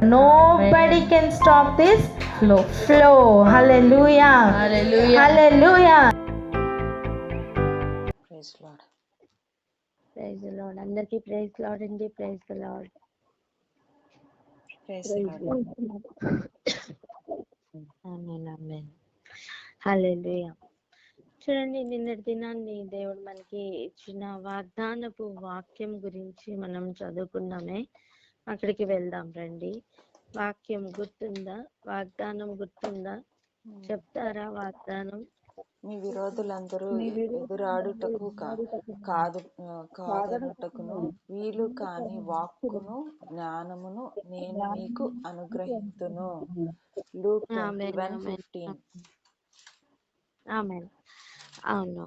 Nobody can stop this flow. Hallelujah. Hallelujah. Hallelujah. Praise Lord. Praise the Lord. అందరికీ praise Lord అండి. Praise the Lord. Praise Lord. Amen amen. Hallelujah. చూడండి, నిన్నటి దినాన్ని దేవుడు మనకి ఇచ్చిన వాగ్దానపు వాక్యం గురించి మనం చదువుకున్నామే. అక్కడికి వెళ్దాం రండి. వాక్యం గుర్తుందా? వాగ్దానం గుర్తుందా? చెప్తారా వాగ్దానం? మీ విరోధులందరూ ఎదురాడుటకు కాదనుటకును వీలు కాని వాక్కును జ్ఞానమును నేను మీకు అనుగ్రహింతును. లూక్ 21:15. ఆమేన్. అవును.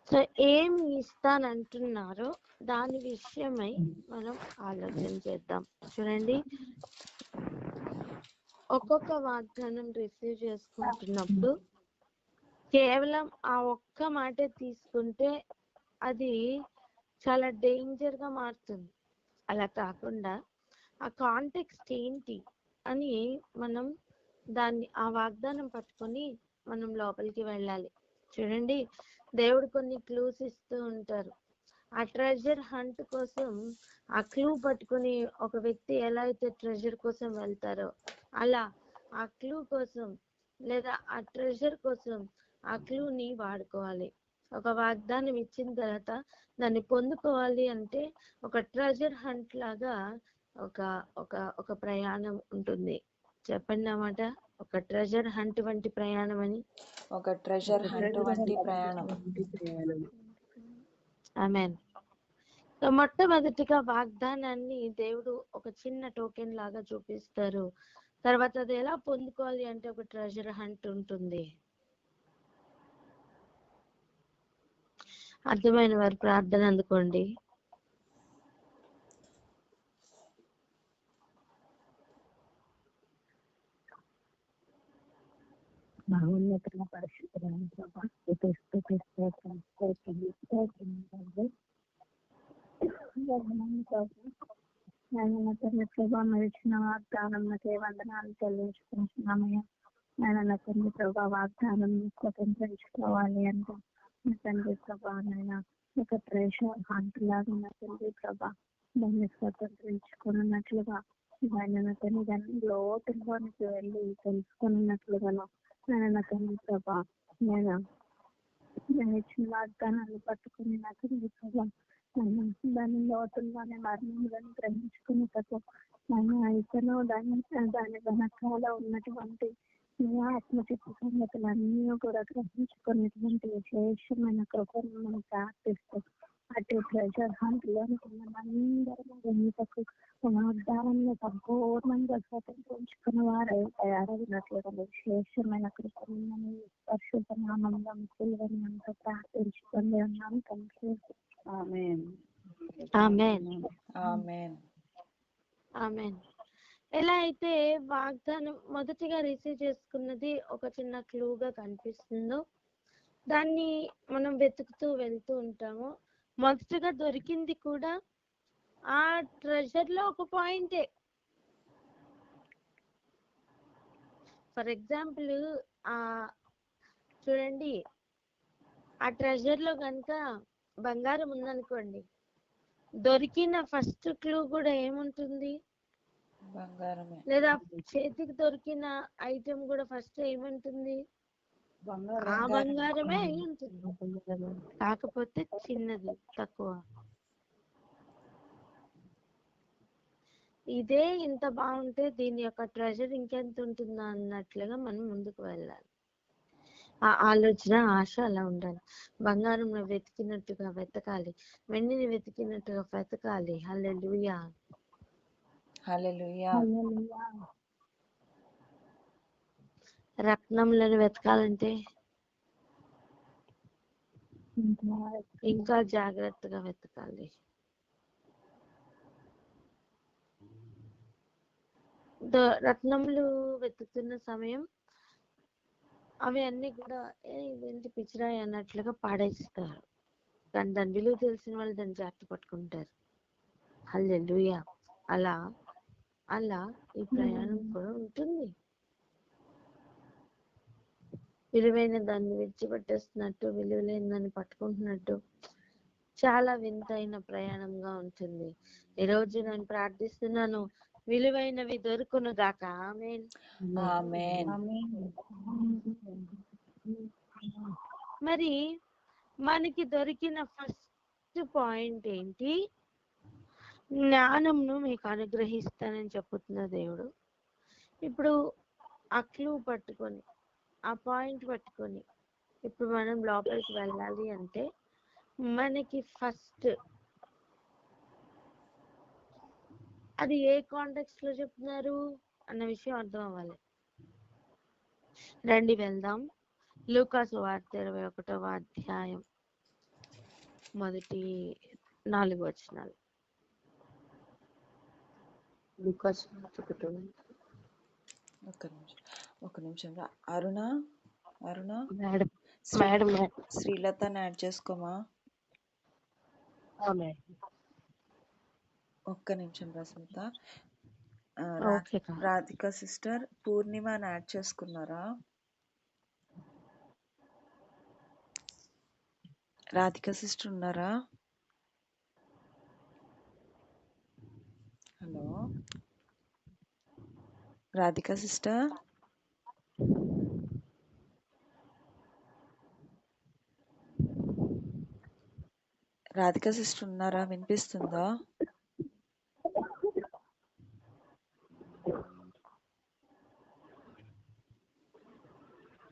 సో ఏం ఇస్తానంటున్నారో దాని విషయమై మనం ఆలోచన చేద్దాం. చూడండి, ఒక్కొక్క వాగ్దానం రిసీవ్ చేసుకుంటున్నప్పుడు కేవలం ఆ ఒక్క మాటే తీసుకుంటే అది చాలా డేంజర్ గా మారుతుంది. అలా కాకుండా ఆ కాంటెక్స్ట్ ఏంటి అని మనం ఆ వాగ్దానం పట్టుకొని మనం లోపలికి వెళ్ళాలి. చూడండి, దేవుడు కొన్ని క్లూస్ ఇస్తూ ఉంటారు. ఆ ట్రెజర్ హంట్ కోసం ఆ క్లూ పట్టుకుని ఒక వ్యక్తి ఎలా అయితే ట్రెజర్ కోసం వెళ్తారో అలా ఆ క్లూ కోసం లేదా ఆ ట్రెజర్ కోసం ఆ క్లూని వాడుకోవాలి. ఒక వాగ్దానం ఇచ్చిన తర్వాత దాన్ని పొందుకోవాలి అంటే ఒక ట్రెజర్ హంట్ లాగా ఒక ఒక ఒక ప్రయాణం ఉంటుంది. చెప్పండి అన్నమాట. ఒక ట్రెజర్ హంట్ వంటి ప్రయాణం అని. ఒక ట్రెజర్ హంట్ వంటి ప్రయాణం. ఆమేన్. సో మొట్టమొదటిగా వాగ్దానాన్ని దేవుడు ఒక చిన్న టోకెన్ లాగా చూపిస్తారు. తర్వాత అది ఎలా పొందుకోవాలి అంటే ఒక ట్రెజర్ హంట్ ఉంటుంది. అర్థమైన వారు ప్రార్థన అందుకోండి. మహోన్నతుల పరిశుద్ధమైన ప్రభా, ప్రభా మరిచిన వాగ్దానం వందనాలు చెల్లించుకుంటున్నామయ్యా. నా తండ్రి ప్రభా, వాగ్దానం స్వతంత్రించుకోవాలి అంటే నా తండ్రి ప్రభా, నాయన ఒక ట్రెజర్ హంట్ లాగా నా తండ్రి ప్రభా దాన్ని స్వతంత్రించుకున్నట్లుగా నా తండ్రి దాన్ని లోతుల్లోనికి వెళ్ళి తెలుసుకున్నట్లుగాను నా తండ్రి ప్రభా, నేను ఇచ్చిన వాగ్దానాన్ని పట్టుకుని నా తండ్రి ప్రభా దాని లోతుల్లోనే మరణంలోని గ్రహించుకున్నటకు ఇతను దాని వెనకాల ఉన్నటువంటి ఆత్మచిత్త సంగతులన్నీ కూడా గ్రహించుకున్నటువంటి విశేషమైన కృపను మనం ప్రార్థిస్తూ అటు ట్రెజర్ హంట్ లోనికి మనందరం గ్రహించకు వాగ్దానంలో సంపూర్ణంగా స్వతంత్రించుకున్న వారు తయారైనట్లుగా విశేషమైన కృపను పరిశుద్ధ నామంలో సిలువని అంతా ప్రార్థించుకొని ఉన్నాను. తండ్రి ఆమేన్. ఆమేన్. ఆమేన్. ఆమేన్. ఎలా అయితే వాగ్దానం మొదటిగా రిసీవ్ చేసుకున్నది ఒక చిన్న క్లూగా కనిపిస్తుందో దాన్ని మనం వెతుకుతూ వెళ్తూ ఉంటాము. మొదటగా దొరికింది కూడా ఆ ట్రెజర్ లో ఒక పాయింటే. ఫర్ ఎగ్జాంపుల్ చూడండి, ఆ ట్రెజర్ లో కనుక బంగారం ఉందనుకోండి, దొరికిన ఫస్ట్ క్లూ కూడా ఏముంటుంది? బంగారమే. లేదా చేతికి దొరికిన ఐటెం కూడా ఫస్ట్ ఏముంటుంది? ఆ బంగారమే అయి ఉంటుంది, కాకపోతే చిన్నది, తక్కువ. ఇదే ఇంత బాగుంటే దీని యొక్క ట్రెజర్ ఇంకెంత ఉంటుందా అన్నట్లుగా మనం ముందుకు వెళ్ళాలి. ఆ ఆలోచన, ఆశ అలా ఉండాలి. బంగారం వెతికినట్టుగా వెతకాలి, వెండిని వెతికినట్టుగా వెతకాలి. హల్లెలూయా. హల్లెలూయా. రత్నములను వెతకాలంటే ఇంకా జాగ్రత్తగా వెతకాలి. రత్నములు వెతుకుతున్న సమయం అవి అన్ని కూడా ఇదేంటి పిచ్చిరాయి అన్నట్లుగా పాడేస్తారు. కానీ దాని విలువ తెలిసిన వాళ్ళు దాన్ని జాగ్రత్త పట్టుకుంటారు. హల్లెలూయా. అలా అలా ఈ ప్రయాణం కూడా ఉంటుంది. విలువైన దాన్ని విడిచిపెట్టేస్తున్నట్టు, విలువ లేని దాన్ని పట్టుకుంటున్నట్టు చాలా వింతైన ప్రయాణంగా ఉంటుంది. ఈ రోజు నేను ప్రార్థిస్తున్నాను, విలువైనవి దొరుకును గాక. ఆమేన్. ఆమేన్. మరి మనకి దొరికిన ఫస్ట్ పాయింట్ ఏంటి? జ్ఞానంను మీకు అనుగ్రహిస్తానని చెప్పుతున్న దేవుడు. ఇప్పుడు ఆ క్లూ పట్టుకొని, ఆ పాయింట్ పట్టుకొని ఇప్పుడు మనం లోపలికి వెళ్ళాలి అంటే మనకి ఫస్ట్ అది ఏ కాంటెక్స్ట్ లో చెప్తున్నారు అన్న విషయం అర్థం అవ్వాలి. రండి వెళ్దాం. లూకాసు వార్త 21వ అధ్యాయం మొదటి 4 వచనాలు. లూకాసు వార్త 1. ఒక నిమిషం రా. అరుణ మేడం శ్రీ- మేడం శ్రీలతని యాడ్ చేసుకోమా. మేడం ఒక్క నిమిషం రస్మిత. ఓకే కా. రాధిక సిస్టర్ పూర్ణిమని యాడ్ చేసుకున్నారా? రాధిక సిస్టర్ ఉన్నారా? Hello Radhika sister. Radhika sister ఉన్నారా? వినిపిస్తుందా?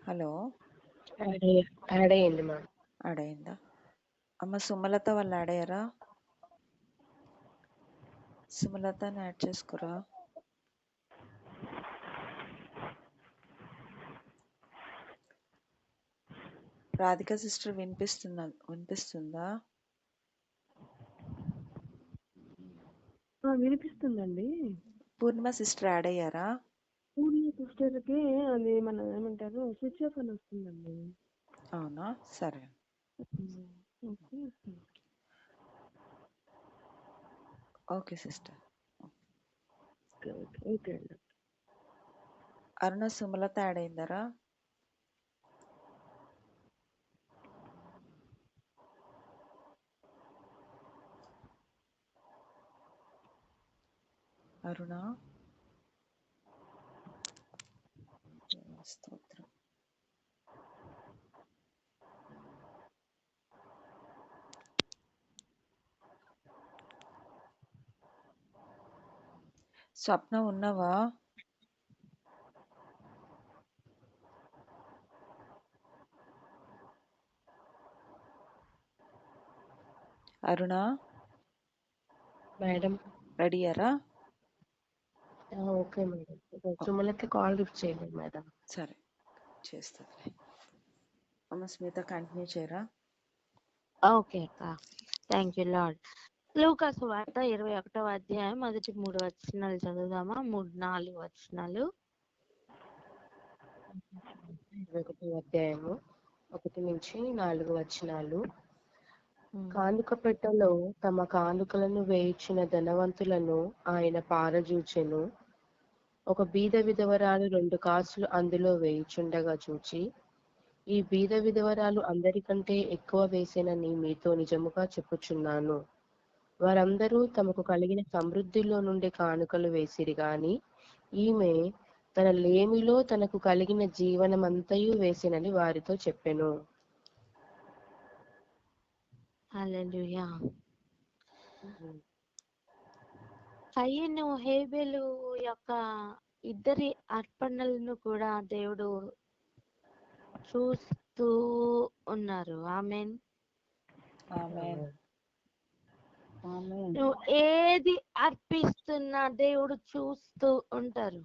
హలో యాడ్ అయ్యింది మేడం. యాడ్ అయిందా? అమ్మ సుమలత వాళ్ళు యాడ్ అయ్యారా? సుమలతని యాడ్ చేసుకురా. రాధిక సిస్టర్ వినిపిస్తుందా? వినిపిస్తుందండి. పూర్ణిమ సిస్టర్ యాడ్ అయ్యారా? పూర్ణ సిస్టర్కి అది మన ఏమంటారు స్విచ్ ఆఫ్ అని వస్తుందండి. అవునా, సరే. Okay okay sister. ఓకే అండి. అరుణ సుమలత యాడ్ అయిందరా? అరుణ స్తోత్రం. స్వప్న ఉన్నావా? అరుణ మేడం రెడీయారా? Okay madam. సుమలకి కాల్ లిఫ్ట్ చేయండి మేడం. సరే చేస్తుంది. అమ్మ స్మిత కంటిన్యూ చేయరా? ఓకే అక్క. Thank you Lord. లూకాసు వార్త 21వ అధ్యాయం మొదటి 3 వచనాలు చదువుదామా? 3-4 వచనాలు. 21వ అధ్యాయము 1-4 వచనాలు. కానుక పెట్టెలో తమ కానుకలను వేయించిన ధనవంతులను ఆయన పారజూచెను. ఒక బీద విధవరాలు 2 కాసులు అందులో వేయుచుండగా చూచి, ఈ బీద విధవరాలు అందరికంటే ఎక్కువ వేసెనని మీతో నిజముగా చెప్పుచున్నాను. వారందరూ తమకు కలిగిన సమృద్ధిలో నుండి కానుకలు వేసిరి గాని ఈమె తన లేమిలో తనకు కలిగిన జీవనమంతయు వేసెనని వారితో చెప్పెను. హల్లెలూయా. కయీను హేబెలు యొక్క ఇద్దరి అర్పణలను కూడా దేవుడు చూస్తూ ఉన్నారు. ఆమేన్. ఆమేన్. నువ్వు ఏది అర్పిస్తున్నా దేవుడు చూస్తూ ఉంటారు.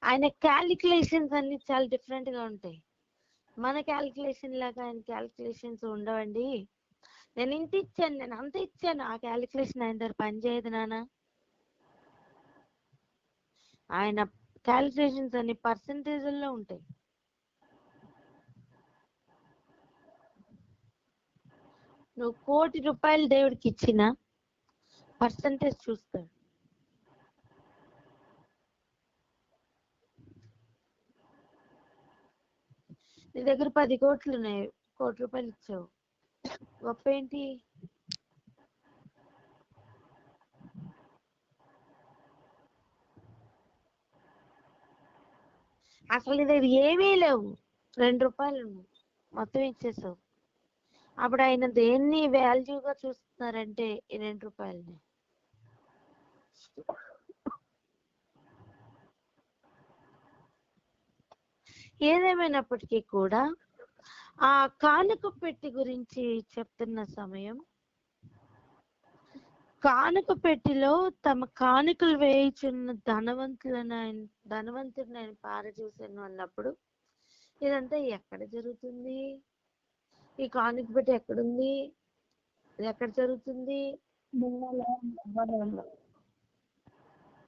ఆయన క్యాలిక్యులేషన్స్ అన్ని చాలా డిఫరెంట్ గా ఉంటాయి. మన క్యాలిక్యులేషన్ లాగా ఆయన క్యాలిక్యులేషన్స్ ఉండవండి. నేను ఇంత ఇచ్చాను, నేను అంత ఇచ్చాను, ఆ క్యాలిక్యులేషన్ ఆయన దగ్గర పనిచేయదు నాన్న. ఆయన క్యాలిక్యులేషన్స్ అన్ని పర్సంటేజ్ల్లో ఉంటాయి. నువ్వు ₹1,00,00,000 దేవుడికి ఇచ్చినా పర్సంటేజ్ చూస్తాడు. నీ దగ్గర 10 కోట్లు ఉన్నాయి, ₹1,00,00,000 ఇచ్చావు, గొప్ప ఏంటి? అసలు నీ దగ్గర ఏమీ లేవు, ₹2 మొత్తం ఇచ్చేసావు. అప్పుడు ఆయన దేన్ని వాల్యూగా చూస్తున్నారంటే ఈ ₹2. ఏదేమైనప్పటికీ కూడా ఆ కానుక పెట్టి గురించి చెప్తున్న సమయం, కానుక పెట్టిలో తమ కానుకలు వేయుచున్న ధనవంతుడిని ఆయన పారచూసాను అన్నప్పుడు ఇదంతా ఎక్కడ జరుగుతుంది? ఈ కానుక పెట్టి ఎక్కడుంది? ఇది ఎక్కడ జరుగుతుంది?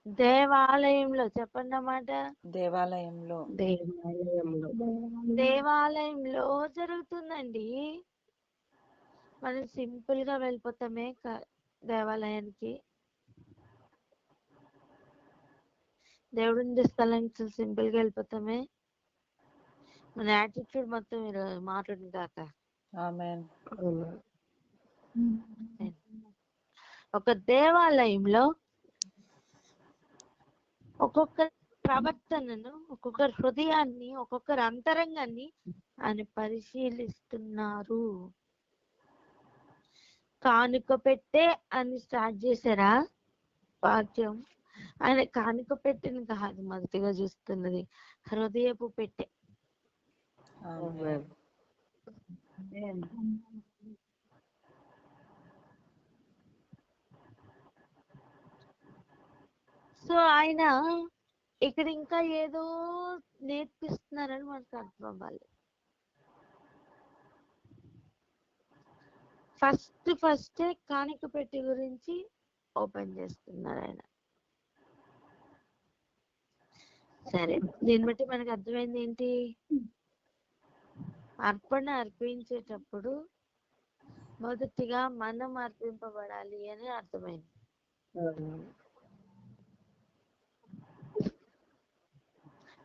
దేవాలయంలో. చెప్పండి అన్నమాట. దేవాలయంలో. దేవాలయంలో జరుగుతుందండి. మనం సింపుల్ గా వెళ్ళిపోతామే దేవాలయానికి. దేవుడి స్థలానికి సింపుల్ గా వెళ్ళిపోతామే. మన యాటిట్యూడ్ మొత్తం మాట్లాడిన కాక. ఆమేన్. ఒక దేవాలయంలో ఒక్కొక్క ప్రవర్తనను, ఒక్కొక్కరి హృదయాన్ని, ఒక్కొక్కరి అంతరంగాన్ని ఆయన పరిశీలిస్తున్నారు. కానుక పెట్టే అని స్టార్ట్ చేశారా వాక్యం? ఆయన కానుక పెట్టిన కాదు మొదటిగా చూస్తున్నది, హృదయపు పెట్టే. ఆమేన్. సో ఆయన ఇక్కడ ఇంకా ఏదో నేర్పిస్తున్నారని మనకు అర్థం అవ్వాలి. ఫస్టే కానుక పెట్టి గురించి ఓపెన్ చేస్తున్నారు ఆయన. సరే, దీన్ని బట్టి మనకు అర్థమైంది ఏంటి? అర్పణ అర్పించేటప్పుడు మొదటిగా మనం అర్పింపబడాలి అని అర్థమైంది.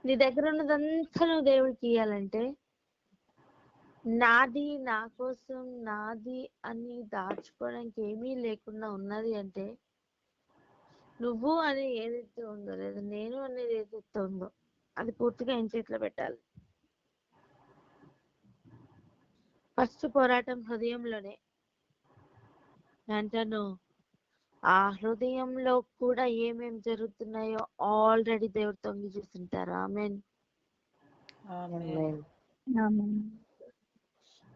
నీ దగ్గర ఉన్నదంతా నువ్వు దేవుడికి ఇయ్యాలంటే, నాది, నా కోసం, నాది అని దాచుకోవడానికి ఏమీ లేకుండా ఉన్నది అంటే, నువ్వు అని ఏదైతే ఉందో, లేదా నేను అనేది ఏదైతే ఉందో అది పూర్తిగా ఆయన చేతిలో పెట్టాలి. ఫస్ట్ పోరాటం హృదయంలోనే. అంటాను, ఆ హృదయంలో కూడా ఏమేం జరుగుతున్నాయో ఆల్రెడీ దేవుడు తొంగి చూస్తుంటారు. ఆమేన్.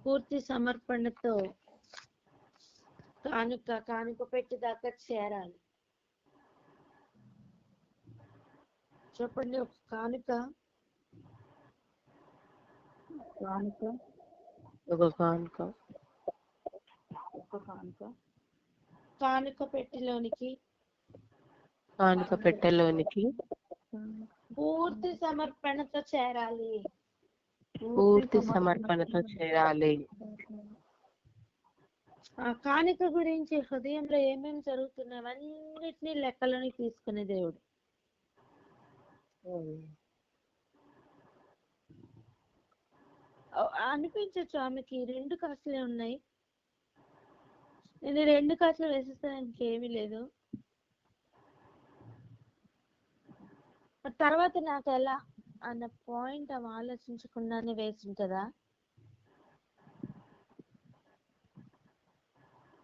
పూర్తి సమర్పణతో కానుక పెట్టి దాకా చేరాలి. చెప్పండి, ఒక కానుక పెట్టెలోనికి పూర్తి సమర్పణతో చేరాలి. ఆ కానుక గురించి హృదయంలో ఏమేమి జరుగుతున్నాయి అన్నిటినీ లెక్కలోని తీసుకునే దేవుడు. అనిపించచ్చు ఆమెకి 2 కాసులే ఉన్నాయి, నేను 2 కాసులు వేసేస్తానికి ఏమీ లేదు, తర్వాత నాకు ఎలా అన్న పాయింట్ ఆమె ఆలోచించకుండానే వేసింటదా?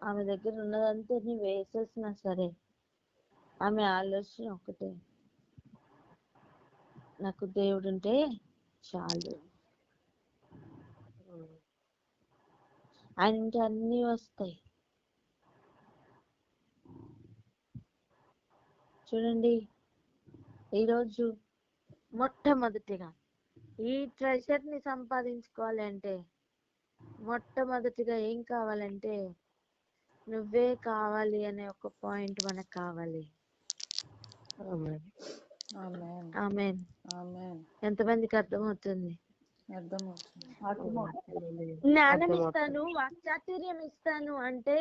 ఆమె దగ్గర ఉన్నదంతా వేసేసినా సరే ఆమె ఆలోచన ఒకటే, నాకు దేవుడు ఉంటే చాలు, ఆయన ఉంటే అన్నీ వస్తాయి. చూడండి, ఈరోజు మొట్టమొదటిగా ఈ ట్రెజర్ ని సంపాదించుకోవాలి అంటే మొట్టమొదటిగా ఏం కావాలంటే నువ్వే కావాలి అనే ఒక పాయింట్ మనకు కావాలి. ఆమేన్. ఎంతమందికి అర్థమవుతుంది? జ్ఞానం ఇస్తాను, వాక్చాతుర్యం ఇస్తాను అంటే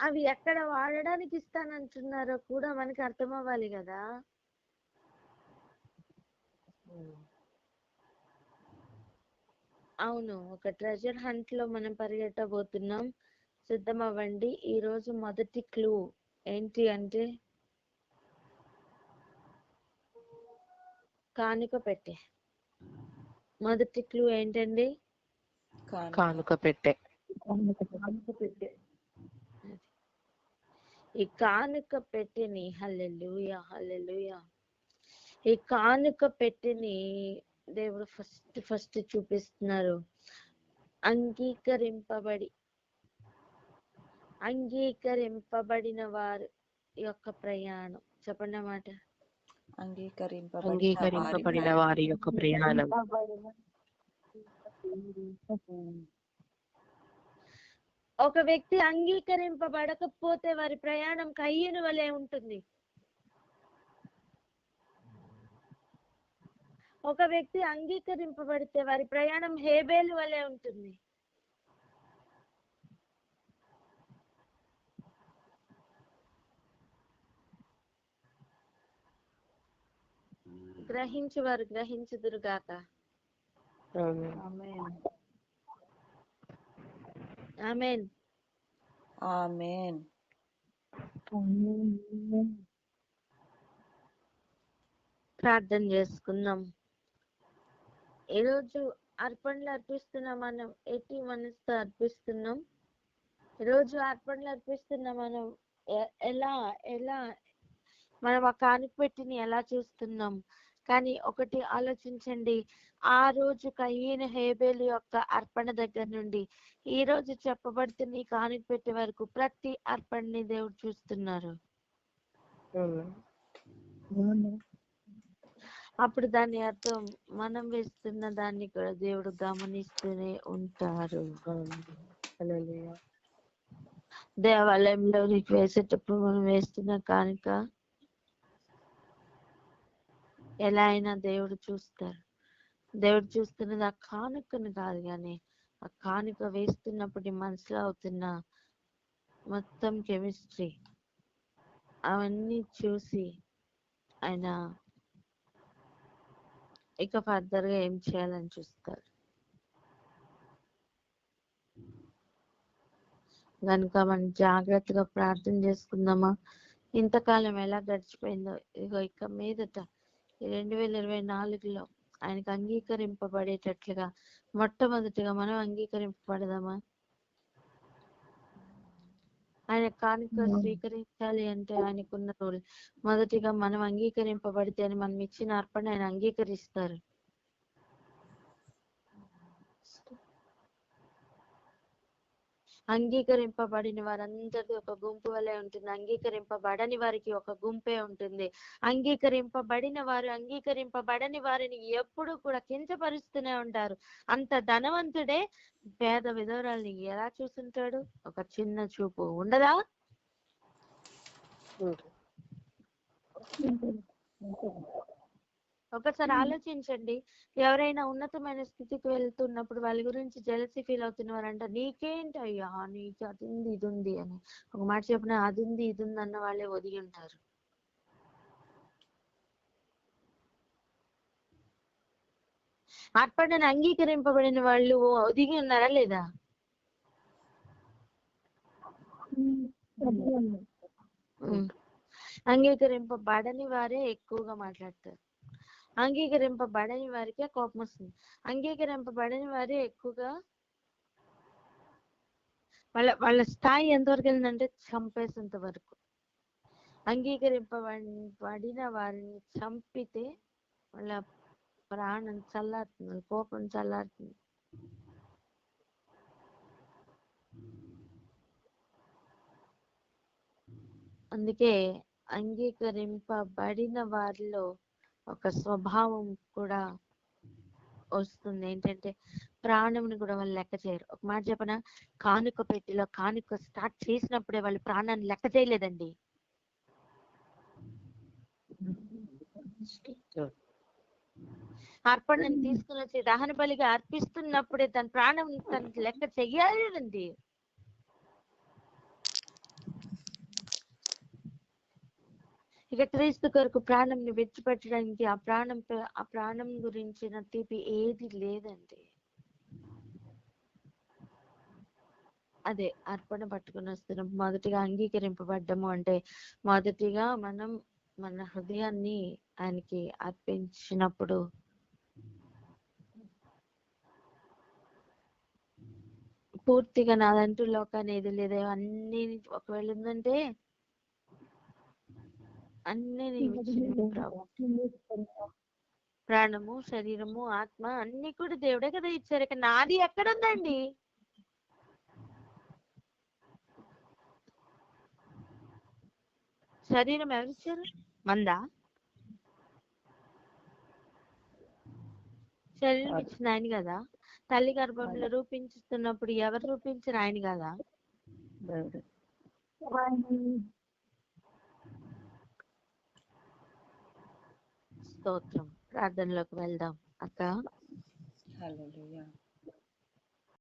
అవి ఎక్కడ వాడడానికి ఇస్తానంటున్నారో కూడా మనకి అర్థం అవ్వాలి కదా. అవును, ఒక ట్రెజర్ హంట్ లో మనం పరిగెట్టబోతున్నాం. సిద్ధం అవ్వండి. ఈ రోజు మొదటి క్లూ ఏంటి అంటే కానుక పెట్టే. మొదటి క్లూ ఏంటండి? కానుక పెట్టే. ఈ కానుక పెట్టెని, హల్లెలూయా హల్లెలూయా, ఈ కానుక పెట్టెని దేవుడు ఫస్ట్ చూపిస్తున్నారు. అంగీకరింపబడిన వారి యొక్క ప్రయాణం. చెప్పండి అన్నమాట. అంగీకరింపబడిన వారి యొక్క ప్రయాణం. ఒక వ్యక్తి అంగీకరింపబడకపోతే వారి ప్రయాణం కయ్యను వలె ఉంటుంది. ఒక వ్యక్తి అంగీకరింపబడితే వారి ప్రయాణం హేబేలు వలె ఉంటుంది. గ్రహించువారు గ్రహించుదురుగాక. ఆమేన్. ఆమేన్. ప్రార్థన చేసుకుందాం. ఈరోజు అర్పణలు అర్పిస్తున్నాం. మనం ఎట్టి మనసుతో అర్పిస్తున్నాం. ఈరోజు అర్పణలు అర్పిస్తున్నాం. మనం ఎలా ఎలా మనం ఆ కానుక పెట్టిని ఎలా చూస్తున్నాం? కానీ ఒకటి ఆలోచించండి, ఆ రోజు కయ్యను హేబేలు యొక్క అర్పణ దగ్గర నుండి ఈ రోజు చెప్పబడుతున్న ఈ కానుక పెట్టే వరకు ప్రతి అర్పణని దేవుడు చూస్తున్నారు. అప్పుడు దాని అర్థం మనం వేస్తున్న దాన్ని కూడా దేవుడు గమనిస్తూనే ఉంటారు. దేవాలయంలో నీకు వేసేటప్పుడు మనం వేస్తున్న కానుక ఎలా అయినా దేవుడు చూస్తారు. దేవుడు చూస్తున్నది ఆ కానుకను కాదు, కానీ ఆ కానుక వేస్తున్నప్పుడు మనసులో అవుతున్న మొత్తం కెమిస్ట్రీ అవన్నీ చూసి ఆయన ఇక ఫర్దర్ గా ఏం చేయాలని చూస్తారు. కనుక మనం జాగ్రత్తగా ప్రార్థన చేసుకుందామా? ఇంతకాలం ఎలా గడిచిపోయిందో, ఇగో ఇక మీదట 2024లో ఆయనకు అంగీకరింపబడేటట్లుగా మొట్టమొదటిగా మనం అంగీకరింపబడదామా? ఆయన కానుక స్వీకరించాలి అంటే ఆయనకున్న రూల్ మొదటిగా మనం అంగీకరింపబడితే అని మనం ఇచ్చిన అర్పణ ఆయన అంగీకరిస్తారు. అంగీకరింపబడిన వారందరిది ఒక గుంపు వలె ఉంటుంది. అంగీకరింపబడని వారికి ఒక గుంపే ఉంటుంది. అంగీకరింపబడిన వారు అంగీకరింపబడని వారిని ఎప్పుడు కూడా కించపరుస్తూనే ఉంటారు. అంత ధనవంతుడే పేద విధవరాల్ని ఎలా చూస్తుంటాడు? ఒక చిన్న చూపు ఉండదా? ఒకసారి ఆలోచించండి. ఎవరైనా ఉన్నతమైన స్థితికి వెళ్తున్నప్పుడు వాళ్ళ గురించి జెలసీ ఫీల్ అవుతున్నవారంట, నీకేంటి అయ్యా, నీకు అది ఉంది ఇది ఉంది అని. ఒక మాట చెప్పిన అది ఉంది ఇది ఉంది అన్న వాళ్ళే ఒదిగి ఉంటారు. అర్పణను అంగీకరింపబడిన వాళ్ళు ఒదిగి ఉన్నారా లేదా? అంగీకరింపబడని వారే ఎక్కువగా మాట్లాడతారు. అంగీకరింపబడని వారికే కోపం వస్తుంది. అంగీకరింపబడని వారే ఎక్కువగా వాళ్ళ స్థాయి ఎంతవరకు వెళ్ళిందంటే చంపేసేంత వరకు. అంగీకరింపబడిన వారిని చంపితే వాళ్ళ ప్రాణం చల్లారుతుంది, కోపం చల్లారుతుంది. అందుకే అంగీకరింపబడిన వారిలో ఒక స్వభావం కూడా వస్తుంది. ఏంటంటే ప్రాణంని కూడా వాళ్ళు లెక్క చేయరు. ఒక మాట చెప్పనా, కానుక పెట్టిలో కానుక స్టార్ట్ చేసినప్పుడే వాళ్ళు ప్రాణాన్ని లెక్క చేయలేదండి. అర్పణని తీసుకుని వచ్చి దహన బలిగా అర్పిస్తున్నప్పుడే తన ప్రాణం తన లెక్క చెయ్యాలండి. ఇక క్రీస్తు కొరకు ప్రాణంని విడిచిపెట్టడానికి ఆ ప్రాణం గురించిన తీపి ఏది లేదండి. అదే అర్పణ పట్టుకుని వస్తున్నాం. మొదటిగా అంగీకరింపబడ్డము అంటే మొదటిగా మనం మన హృదయాన్ని ఆయనకి అర్పించినప్పుడు పూర్తిగా నాదంటూ లోకాన్ని ఏది లేదు, అన్ని ఒకవేళ ఉందంటే అన్ని నీవు ఇచ్చినవి ప్రభు. ప్రాణము, శరీరము, ఆత్మ అన్ని కూడా దేవుడే కదా ఇచ్చారు. ఇక నాది ఎక్కడుందండి? శరీరం ఎవరిచ్చారు? మందా? శరీరం ఇచ్చిన ఆయన కదా. తల్లి గర్భంలో రూపించుతున్నప్పుడు ఎవరు రూపించారు? ఆయన కదా. స్తోత్రం. ప్రార్థనలోకి వెళ్దాం అక్క. హల్లెలూయా.